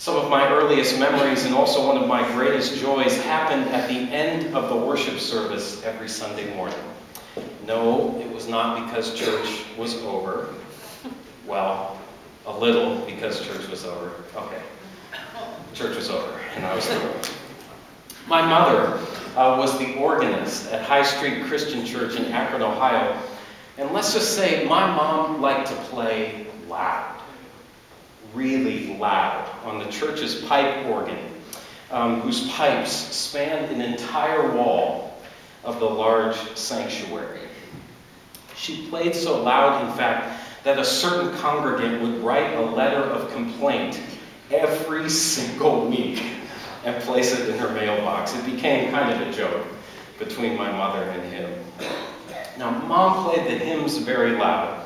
Some of my earliest memories and also one of my greatest joys happened at the end of the worship service every Sunday morning. No, it was not because church was over. Well, a little because church was over. Okay. Church was over, and I was through. My mother was the organist at High Street Christian Church in Akron, Ohio. And let's just say my mom liked to play loud, really loud, on the church's pipe organ, whose pipes spanned an entire wall of the large sanctuary. She played so loud, in fact, that a certain congregant would write a letter of complaint every single week and place it in her mailbox. It became kind of a joke between my mother and him. Now, Mom played the hymns very loud,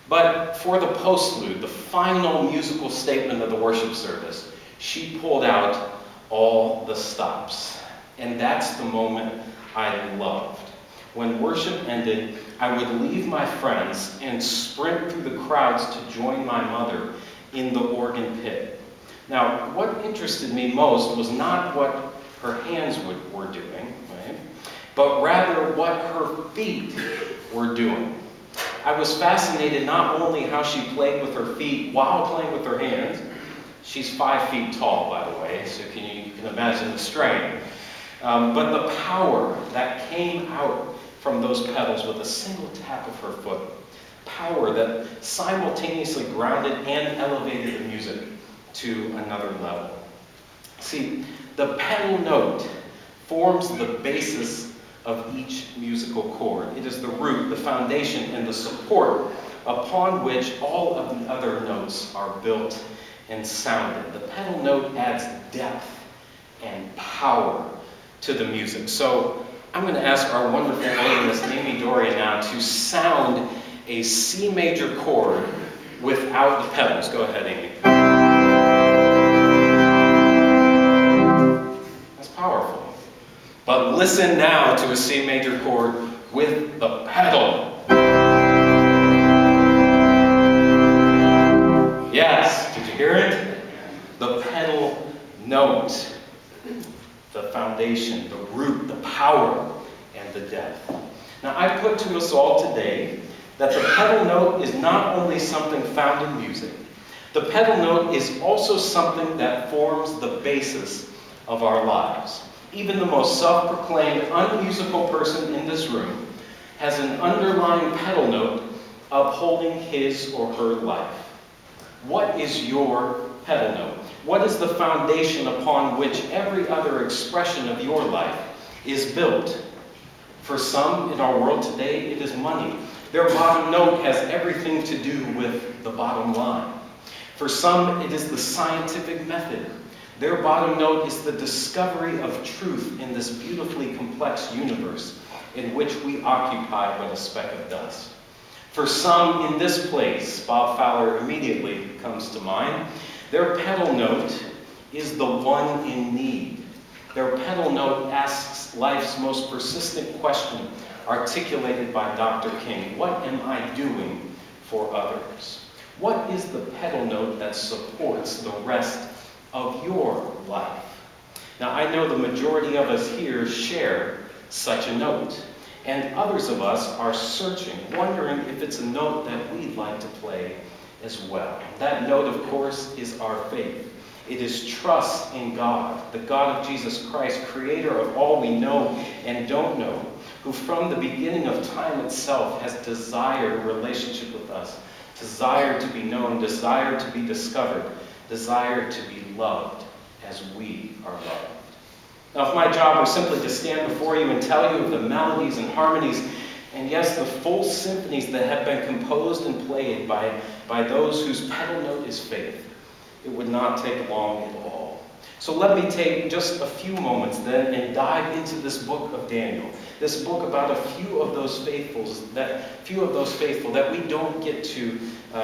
but for the postlude, the final musical statement of the worship service, she pulled out all the stops. And that's the moment I loved. When worship ended, I would leave my friends and sprint through the crowds to join my mother in the organ pit. Now, what interested me most was not what her hands were doing, right? But rather what her feet were doing. I was fascinated not only how she played with her feet while playing with her hands. She's 5 feet tall, by the way, so you can imagine the strain. But the power that came out from those pedals with a single tap of her foot. Power that simultaneously grounded and elevated the music to another level. See, the pedal note forms the basis of each musical chord. It is the root, the foundation, and the support upon which all of the other notes are built and sounded. The pedal note adds depth and power to the music. So I'm going to ask our wonderful organist, Amy Doria, now to sound a C major chord without the pedals. Go ahead, Amy. That's powerful. But listen now to a C major chord with the pedal. Yes, did you hear it? The pedal note. The foundation, the root, the power, and the depth. Now, I put to us all today that the pedal note is not only something found in music, the pedal note is also something that forms the basis of our lives. Even the most self-proclaimed unmusical person in this room has an underlying pedal note upholding his or her life. What is your pedal note? What is the foundation upon which every other expression of your life is built? For some in our world today, it is money. Their bottom note has everything to do with the bottom line. For some, it is the scientific method. Their bottom note is the discovery of truth in this beautifully complex universe in which we occupy but a speck of dust. For some in this place, Bob Fowler immediately comes to mind, their pedal note is the one in need. Their pedal note asks life's most persistent question, articulated by Dr. King. What am I doing for others? What is the pedal note that supports the rest of your life? Now, I know the majority of us here share such a note, and others of us are searching, wondering if it's a note that we'd like to play as well. That note, of course, is our faith. It is trust in God, the God of Jesus Christ, creator of all we know and don't know, who from the beginning of time itself has desired a relationship with us, desired to be known, desired to be discovered, desired to be loved as we are loved. Now, if my job were simply to stand before you and tell you of the melodies and harmonies, and yes, the full symphonies that have been composed and played by those whose pedal note is faith, it would not take long at all. So let me take just a few moments then and dive into this book of Daniel, this book about a few of those faithful that we don't get to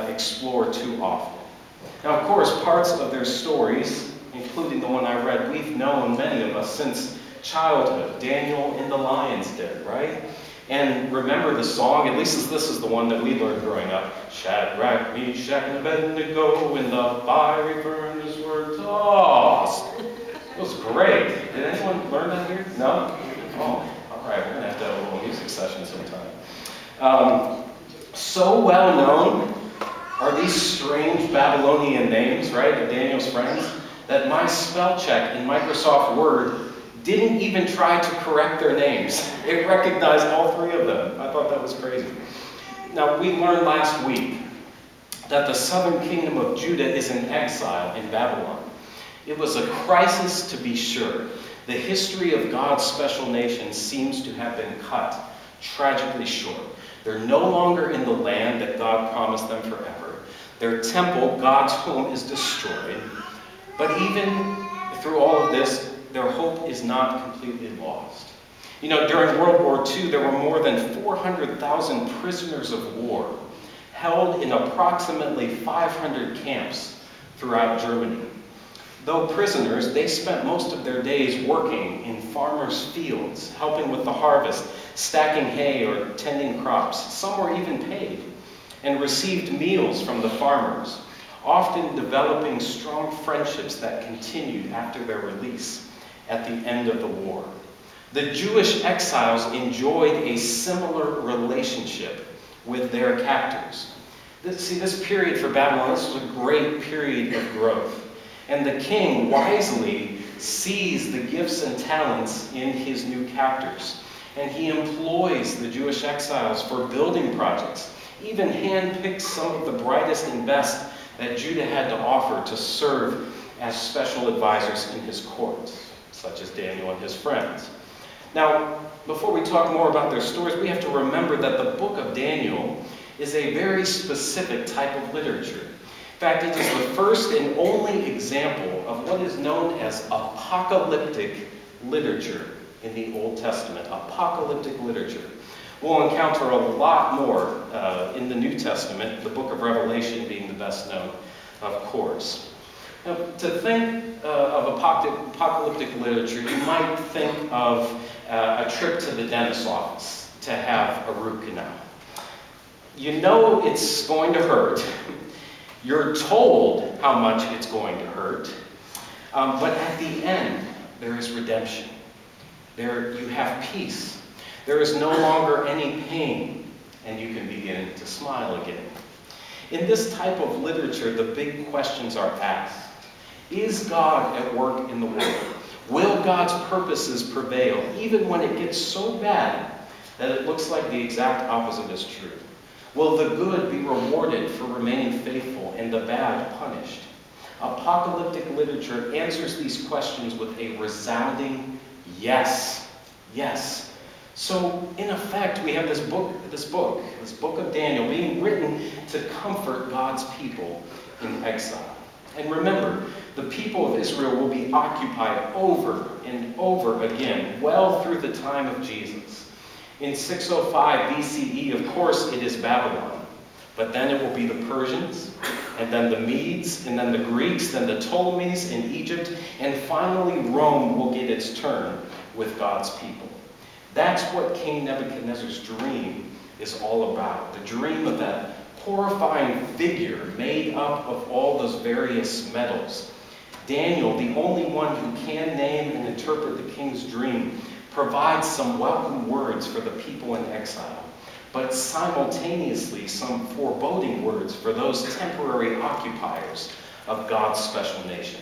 explore too often. Now, of course, parts of their stories, including the one I read, we've known, many of us, since childhood. Daniel in the lion's den, right? And remember the song, at least this is the one that we learned growing up. Shadrach, Meshach, and Abednego in the fiery furnace were tossed. It was great. Did anyone learn that here? No? Oh, all right, we're going to have a little music session sometime. So well known are these strange Babylonian names, right, of Daniel's friends, that my spell check in Microsoft Word didn't even try to correct their names. It recognized all three of them. I thought that was crazy. Now, we learned last week that the southern kingdom of Judah is in exile in Babylon. It was a crisis, to be sure. The history of God's special nation seems to have been cut tragically short. They're no longer in the land that God promised them forever. Their temple, God's home, is destroyed. But even through all of this, their hope is not completely lost. You know, during World War II, there were more than 400,000 prisoners of war held in approximately 500 camps throughout Germany. Though prisoners, they spent most of their days working in farmers' fields, helping with the harvest, stacking hay or tending crops. Some were even paid and received meals from the farmers, often developing strong friendships that continued after their release at the end of the war. The Jewish exiles enjoyed a similar relationship with their captors. This period for Babylon, this was a great period of growth. And the king wisely sees the gifts and talents in his new captors. And he employs the Jewish exiles for building projects, even handpicks some of the brightest and best that Judah had to offer to serve as special advisors in his court, such as Daniel and his friends. Now, before we talk more about their stories, we have to remember that the book of Daniel is a very specific type of literature. In fact, it is the first and only example of what is known as apocalyptic literature in the Old Testament. Apocalyptic literature. We'll encounter a lot more in the New Testament, the book of Revelation being the best known, of course. Now, to think of apocalyptic literature, you might think of a trip to the dentist's office to have a root canal. You know it's going to hurt. You're told how much it's going to hurt. But at the end, there is redemption. There you have peace. There is no longer any pain, and you can begin to smile again. In this type of literature, the big questions are asked. Is God at work in the world? Will God's purposes prevail, even when it gets so bad that it looks like the exact opposite is true? Will the good be rewarded for remaining faithful and the bad punished? Apocalyptic literature answers these questions with a resounding yes. Yes. So, in effect, we have this book of Daniel being written to comfort God's people in exile. And remember, the people of Israel will be occupied over and over again, well through the time of Jesus. In 605 BCE, of course, it is Babylon. But then it will be the Persians, and then the Medes, and then the Greeks, then the Ptolemies in Egypt, and finally Rome will get its turn with God's people. That's what King Nebuchadnezzar's dream is all about. The dream of that horrifying figure made up of all those various metals. Daniel, the only one who can name and interpret the king's dream, provides some welcome words for the people in exile, but simultaneously some foreboding words for those temporary occupiers of God's special nation.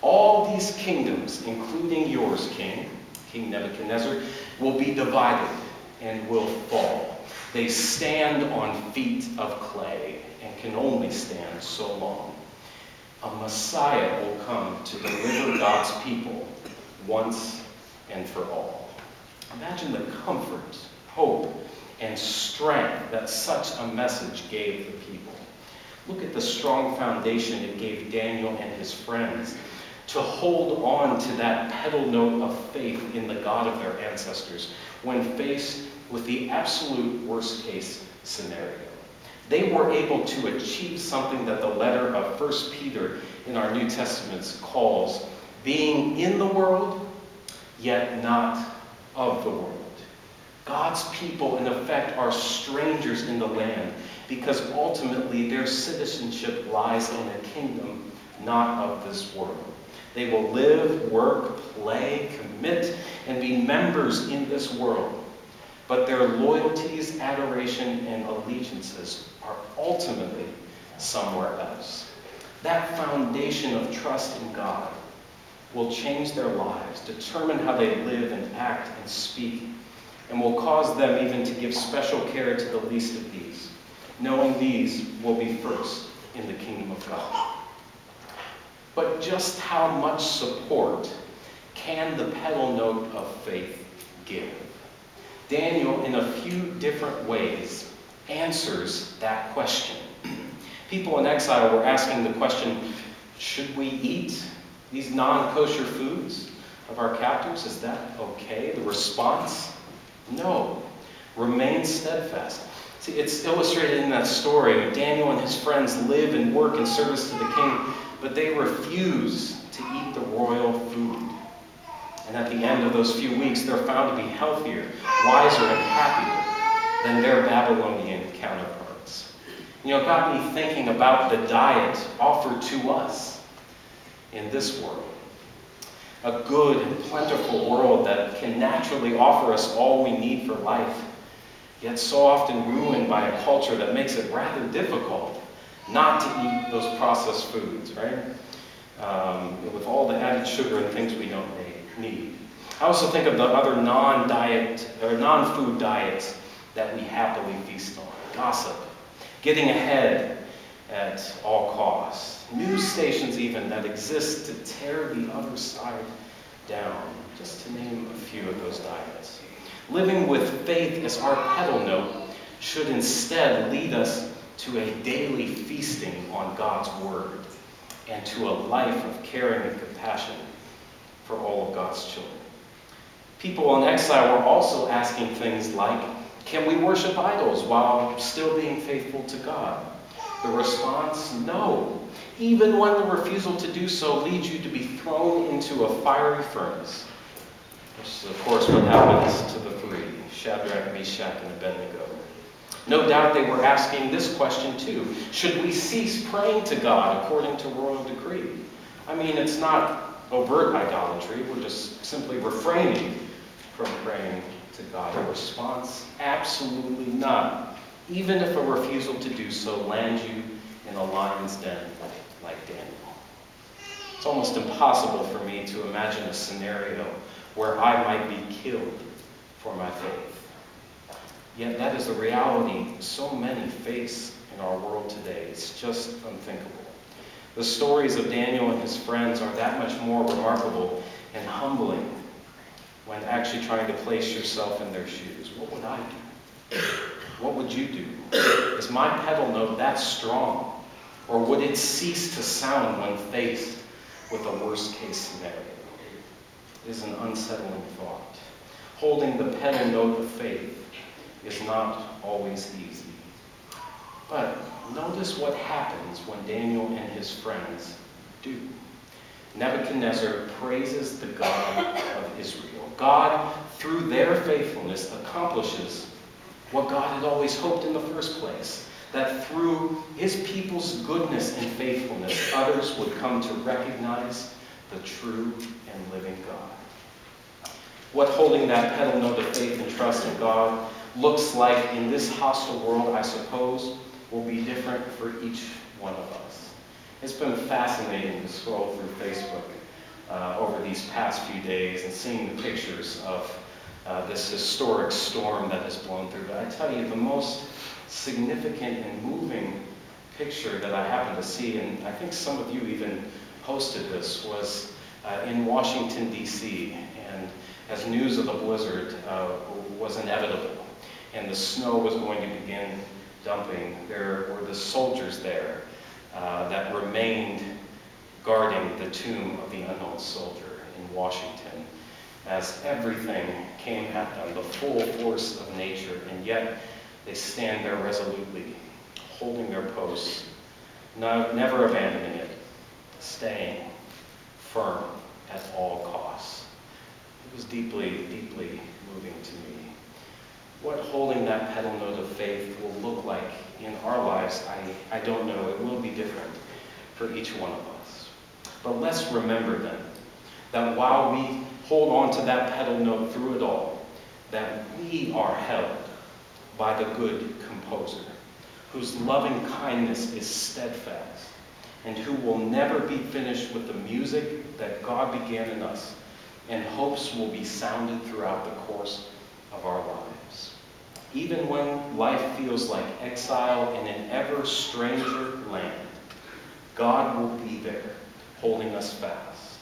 All these kingdoms, including yours, King Nebuchadnezzar, will be divided and will fall. They stand on feet of clay and can only stand so long. A Messiah will come to deliver God's people once and for all. Imagine the comfort, hope, and strength that such a message gave the people. Look at the strong foundation it gave Daniel and his friends to hold on to that pedal note of faith in the God of their ancestors when faced with the absolute worst case scenario. They were able to achieve something that the letter of 1 Peter in our New Testament calls being in the world, yet not of the world. God's people, in effect, are strangers in the land because ultimately their citizenship lies in a kingdom not of this world. They will live, work, play, commit, and be members in this world. But their loyalties, adoration, and allegiances are ultimately somewhere else. That foundation of trust in God will change their lives, determine how they live and act and speak, and will cause them even to give special care to the least of these, knowing these will be first in the kingdom of God. But just how much support can the pedal note of faith give? Daniel, in a few different ways, answers that question. People in exile were asking the question, should we eat these non-kosher foods of our captors? Is that okay? The response, no. Remain steadfast. See, it's illustrated in that story. Daniel and his friends live and work in service to the king, but they refuse to eat the royal food. And at the end of those few weeks, they're found to be healthier, wiser, and happier than their Babylonian counterparts. You know, it got me thinking about the diet offered to us in this world. A good and plentiful world that can naturally offer us all we need for life, yet so often ruined by a culture that makes it rather difficult not to eat those processed foods, right? With all the added sugar and things we don't need. I also think of the other non-diet or non-food diets that we happily feast on. Gossip, getting ahead at all costs, news stations even that exist to tear the other side down, just to name a few of those diets. Living with faith as our pedal note should instead lead us to a daily feasting on God's word and to a life of caring and compassion for all of God's children. People in exile were also asking things like, can we worship idols while still being faithful to God? The response, no. Even when the refusal to do so leads you to be thrown into a fiery furnace. Which is, of course, what happens to the three, Shadrach, Meshach, and Abednego. No doubt they were asking this question too. Should we cease praying to God according to royal decree? I mean, it's not overt idolatry. We're just simply refraining from praying to God. A response, absolutely not. Even if a refusal to do so lands you in a lion's den like Daniel. It's almost impossible for me to imagine a scenario where I might be killed for my faith. Yet that is the reality so many face in our world today. It's just unthinkable. The stories of Daniel and his friends are that much more remarkable and humbling when actually trying to place yourself in their shoes. What would I do? What would you do? Is my pedal note that strong? Or would it cease to sound when faced with a worst-case scenario? It is an unsettling thought. Holding the pedal note of faith is not always easy. But notice what happens when Daniel and his friends do. Nebuchadnezzar praises the God of Israel. God, through their faithfulness, accomplishes what God had always hoped in the first place, that through his people's goodness and faithfulness, others would come to recognize the true and living God. What holding that pedal note of faith and trust in God looks like in this hostile world, I suppose, will be different for each one of us. It's been fascinating to scroll through Facebook over these past few days and seeing the pictures of this historic storm that has blown through. But I tell you, the most significant and moving picture that I happened to see, and I think some of you even posted this, was in Washington, D.C., and as news of the blizzard was inevitable, and the snow was going to begin dumping, there were the soldiers there that remained guarding the tomb of the unknown soldier in Washington, as everything came at them, the full force of nature, and yet they stand there resolutely, holding their posts, never abandoning it, staying firm at all costs. It was deeply, deeply moving to me. What holding that pedal note of faith will look like in our lives, I don't know. It will be different for each one of us. But let's remember then that while we hold on to that pedal note through it all, that we are held by the good composer, whose loving kindness is steadfast, and who will never be finished with the music that God began in us, and hopes will be sounded throughout the course of our lives. Even when life feels like exile in an ever stranger land, God will be there, holding us fast.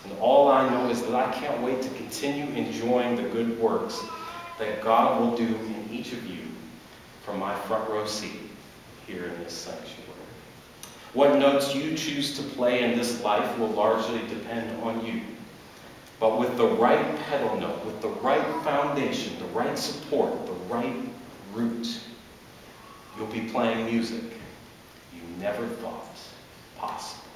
And all I know is that I can't wait to continue enjoying the good works that God will do in each of you from my front row seat here in this sanctuary. What notes you choose to play in this life will largely depend on you. But with the right pedal note, with the right foundation, the right support, the right root, you'll be playing music you never thought possible.